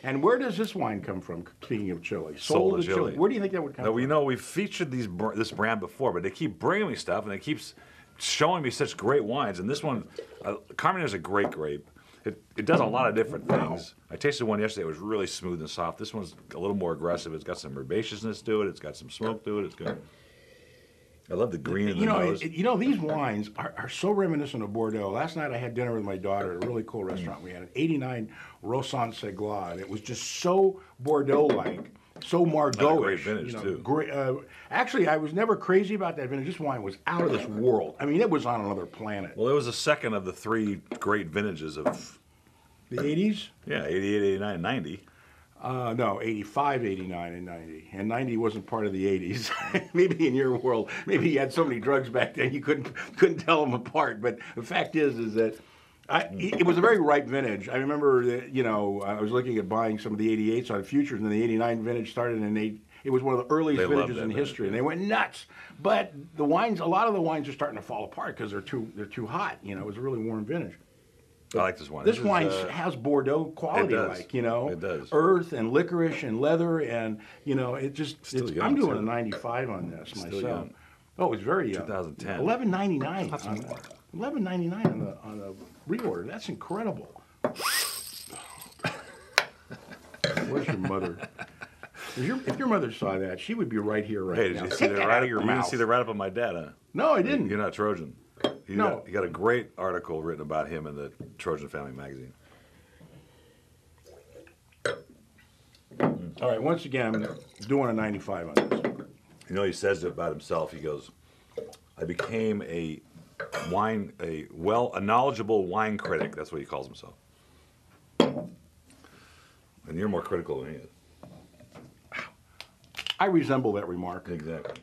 And where does this wine come from? Speaking of Chile, Soul to Chile. Where do you think that would come Now, from? we know we've featured this brand before, but they keep bringing me stuff, and it keeps showing me such great wines. And this one, Carmenere is a great grape. It does a lot of different things. I tasted one yesterday. It was really smooth and soft. This one's a little more aggressive. It's got some herbaceousness to it. It's got some smoke to it. It's good. I love the green in the nose. These wines are so reminiscent of Bordeaux. Last night I had dinner with my daughter at a really cool restaurant. We had an 89 Rosan Segla, and it was just so Bordeaux-like, so Margaux-ish. Great vintage, too. Great, actually, I was never crazy about that vintage. This wine was out of this world. I mean, it was on another planet. Well, it was the second of the three great vintages of... The 80s? Yeah, 88, 89, and 90. No, 85, 89, and 90. And 90 wasn't part of the 80s. Maybe in your world, maybe you had so many drugs back then you couldn't tell them apart. But the fact is that it was a very ripe vintage. I remember that, I was looking at buying some of the 88s on futures, and the 89 vintage started in it was one of the earliest vintages in history, and they went nuts. But a lot of the wines are starting to fall apart because they're too hot. It was a really warm vintage. I like this wine. This wine has Bordeaux quality, It does. Earth and licorice and leather, and it just. I'm doing a 95 on this myself. Young. Oh, it's very young. 2010. $11.99. $11.99 on the reorder. That's incredible. Where's your mother? If your mother saw that, she would be right here right now. Did you see that out of your mouth. You didn't see the write-up on my dad, huh? No, I didn't. You're not Trojan. He got a great article written about him in the Trojan Family magazine. All right, once again, I'm doing a 95 on this. He says about himself. He goes, "I became a knowledgeable wine critic." That's what he calls himself. And you're more critical than he is. I resemble that remark. Exactly.